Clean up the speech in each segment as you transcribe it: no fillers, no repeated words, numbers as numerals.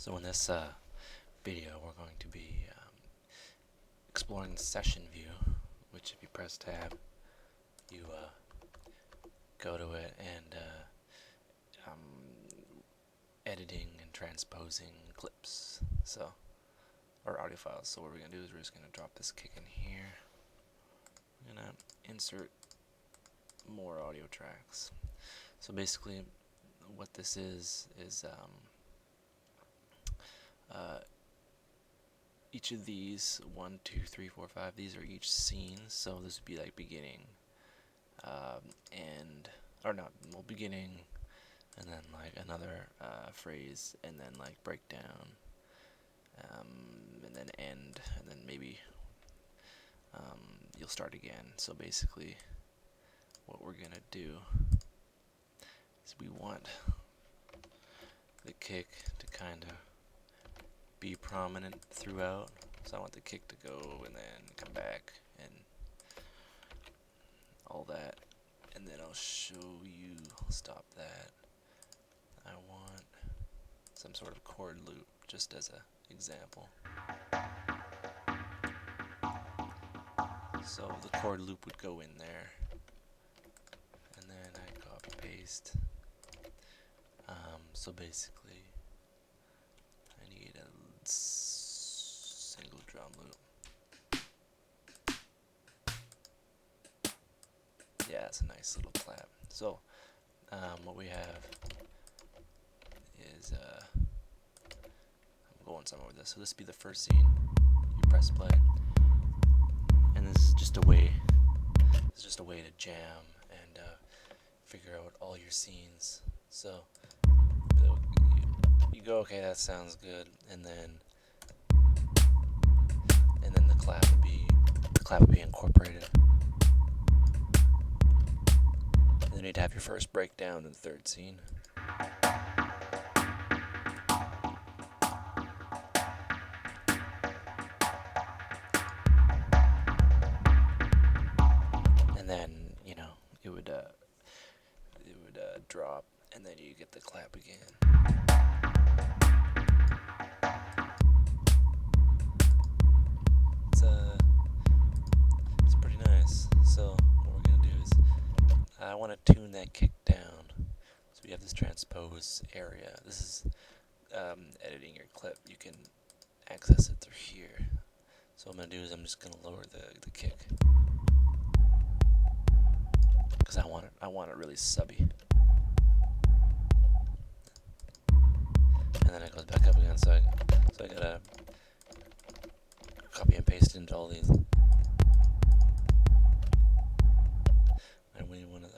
So in this video we're going to be exploring the session view, which if you press tab you go to it, and editing and transposing clips, or audio files. So what we're going to do is we're just going to drop this kick in here. We're going to insert more audio tracks. So basically what this is each of these, 1, 2, 3, 4, 5, these are each scenes. So this would be like beginning, beginning, and then like another phrase, and then like breakdown, and then end, and then maybe you'll start again. So basically what we're gonna do is we want the kick to kind of be prominent throughout. So I want the kick to go and then come back and all that, and then I'll show you. Stop that. I want some sort of chord loop just as a example. So the chord loop would go in there, and then I copy paste. So basically I need a single drum loop. Yeah, it's a nice little clap. So what we have is I'm going somewhere with this. So this would be the first scene. You press play, and this is just a way. It's just a way to jam and figure out all your scenes. So you go, okay, that sounds good, and then the clap would be incorporated. And then you'd have your first breakdown in the third scene. And then, it would drop, and then you get the clap again. It's pretty nice. So what we're gonna do is I want to tune that kick down. So we have this transpose area. This is editing your clip. You can access it through here. So what I'm gonna do is I'm just gonna lower the kick, because I want it really subby. And then it goes back up again. So I gotta copy and paste into all these.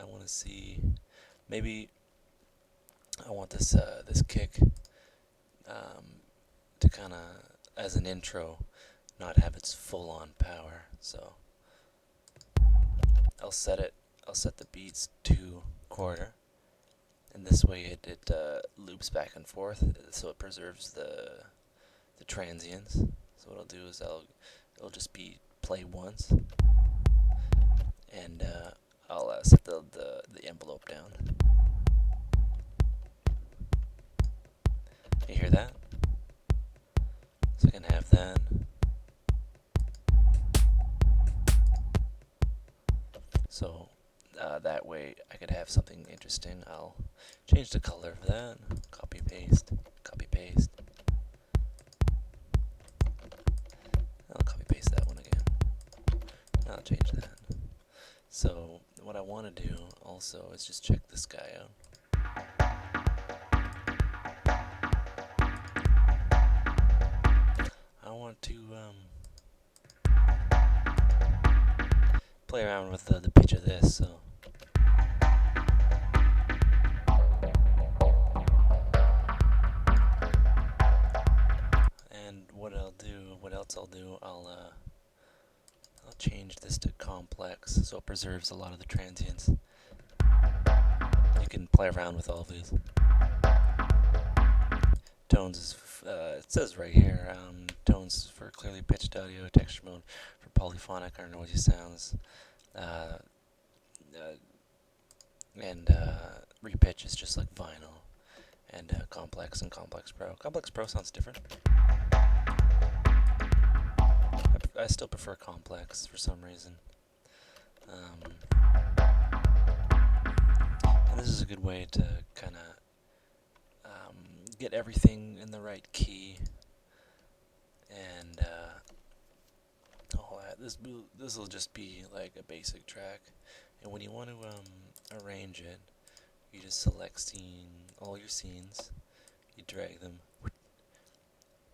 I want to see, maybe I want this kick to kind of, as an intro, not have its full-on power. So I'll set the beats to quarter, and this way it loops back and forth, so it preserves the transients. So what I'll do is it'll just be play once, and I'll set the envelope down. You hear that? So I can have that. So that way I could have something interesting. I'll change the color of that. Copy paste. Copy paste. I'll copy paste that one again. I'll change that. So what I want to do also is just check this guy out. I want to play around with the pitch of this. So and what else I'll do, I'll change this to complex, so it preserves a lot of the transients. You can play around with all of these. Tones is, it says right here, tones for clearly pitched audio, texture mode for polyphonic or noisy sounds, and repitch is just like vinyl, and Complex and Complex Pro. Complex Pro sounds different. I still prefer Complex for some reason. And this is a good way to kind of get everything in the right key, and this will just be like a basic track. And when you want to arrange it, you just select all your scenes, you drag them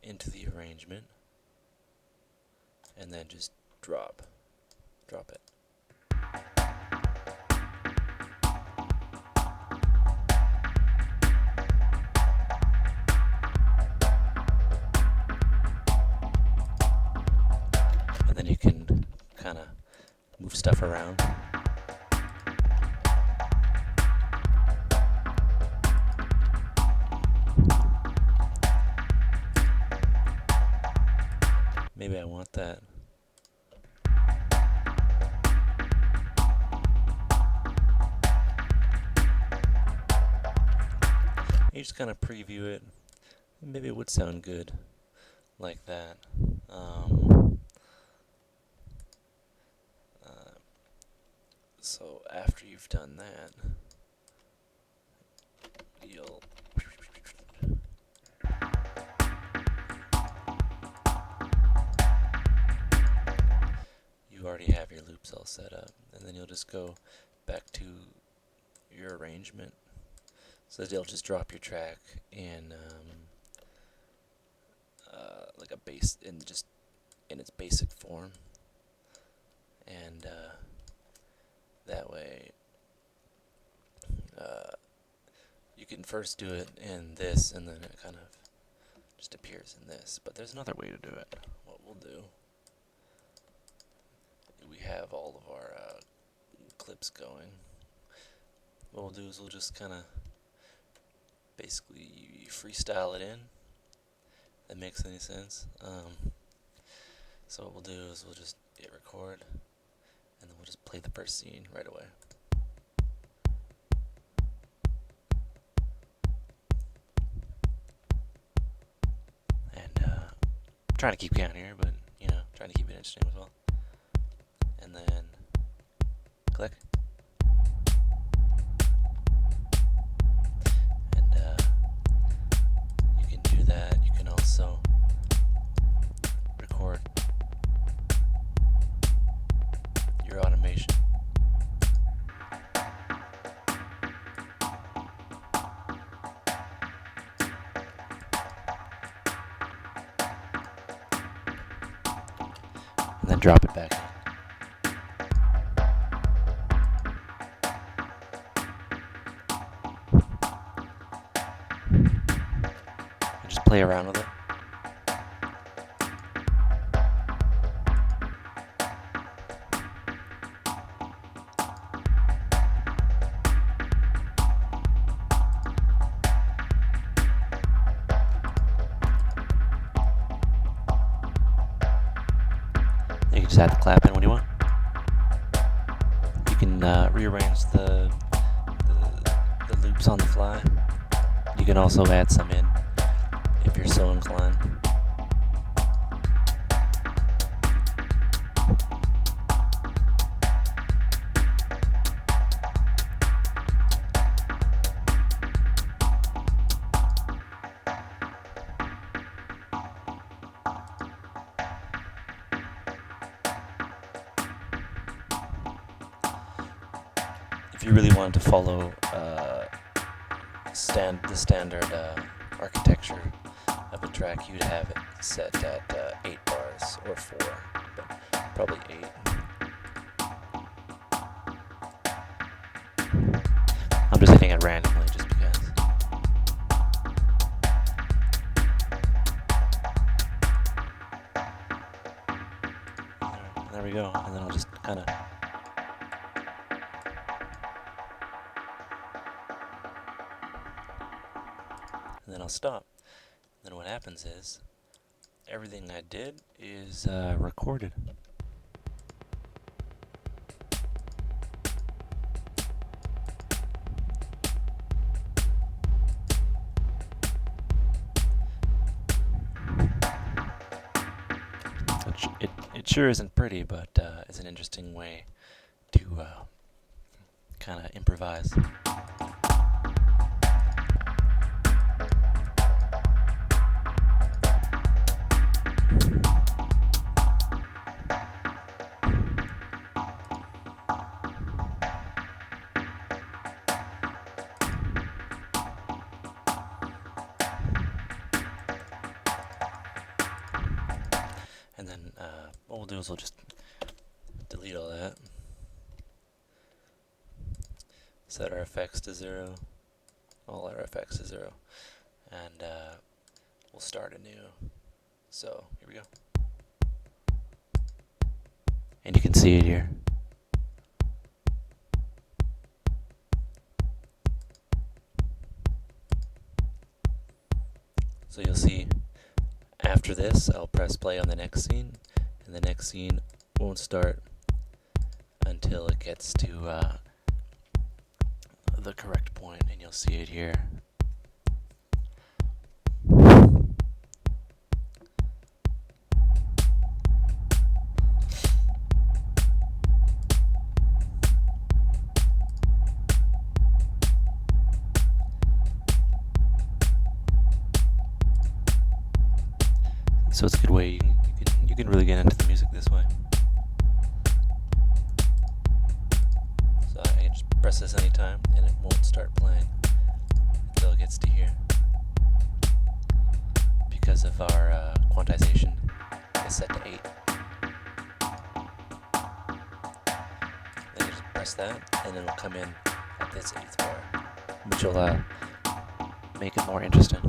into the arrangement, and then just drop it. And then you can kind of move stuff around. Maybe I want that. You just kind of preview it. Maybe it would sound good like that. So after you've done that, you already have your loops all set up, and then you'll just go back to your arrangement. So you'll just drop your track in like a bass in its basic form, and that way you can first do it in this, and then it kind of just appears in this. But there's another way to do it. What we'll do, we have all of our clips going. What we'll do is we'll just kind of basically freestyle it in. That makes any sense. So what we'll do is we'll just hit record, and then we'll just play the first scene right away. And trying to keep count here, but trying to keep it interesting as well. And then click. And you can do that. You can also record your automation. And then drop it back in. And just play around with it. You can just add the clap in when you want. You can rearrange the loops on the fly. You can also add some in if you're so inclined. If you really wanted to follow the standard architecture of a track, you'd have it set at 8 bars or 4, but probably 8. I'm just hitting it randomly just because. There we go, and then I'll just kind of and then I'll stop. Then what happens is everything I did is recorded. It sure isn't pretty, but it's an interesting way to kind of improvise. And then what we'll do is we'll just delete all that. Set our effects to 0. All our effects to 0. And we'll start anew. So, here we go. And you can see it here. So you'll see after this, I'll press play on the next scene, and the next scene won't start until it gets to the correct point, and you'll see it here. So it's a good way you can really get into the music this way. So I can just press this anytime and it won't start playing until it gets to here. Because of our quantization is set to 8. Then you just press that and then it'll come in at this 8th bar, which will make it more interesting.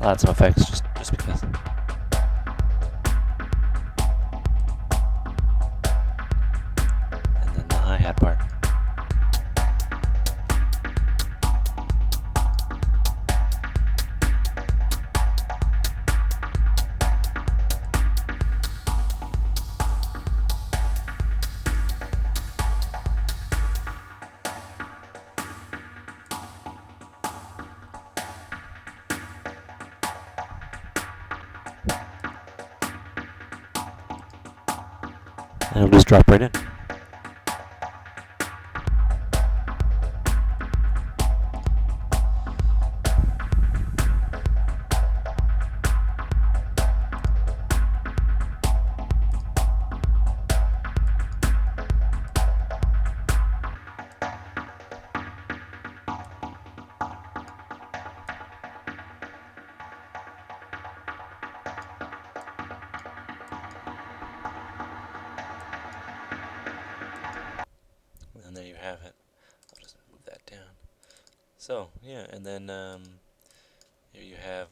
I'll add some effects just because. And then the hi-hat part. And it'll just drop right in. And there you have it. I'll just move that down. So, yeah, and then here you have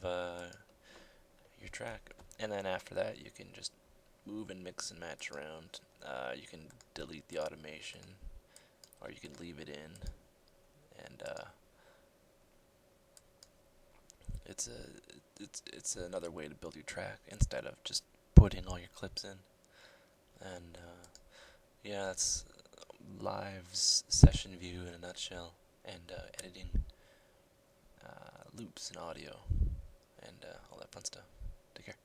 your track. And then after that, you can just move and mix and match around. You can delete the automation, or you can leave it in. And it's another way to build your track instead of just putting all your clips in. And yeah, that's Live's session view in a nutshell, and editing loops and audio, and all that fun stuff. Take care.